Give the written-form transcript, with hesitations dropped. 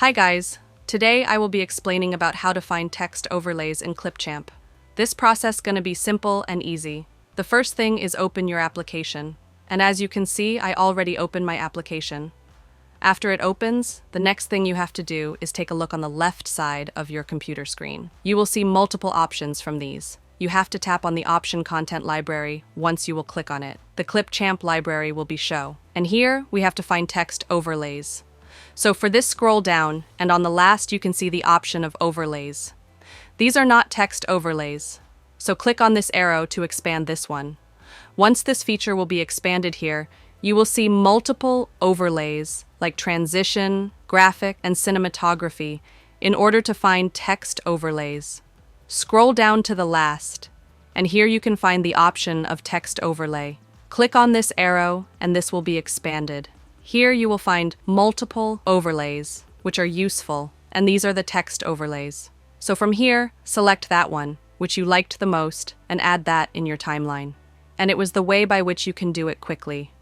Hi guys, today I will be explaining about how to find text overlays in Clipchamp. This process gonna be simple and easy. The first thing is open your application. And as you can see, I already opened my application. After it opens, the next thing you have to do is take a look on the left side of your computer screen. You will see multiple options from these. You have to tap on the option content library once you will click on it. The Clipchamp library will be show. And here we have to find text overlays. So for this, scroll down, and on the last you can see the option of overlays. These are not text overlays, so click on this arrow to expand this one. Once this feature will be expanded here, you will see multiple overlays like transition, graphic, and cinematography in order to find text overlays. Scroll down to the last, and here you can find the option of text overlay. Click on this arrow, and this will be expanded. Here you will find multiple overlays, which are useful, and these are the text overlays. So from here, select that one, which you liked the most, and add that in your timeline. And it was the way by which you can do it quickly.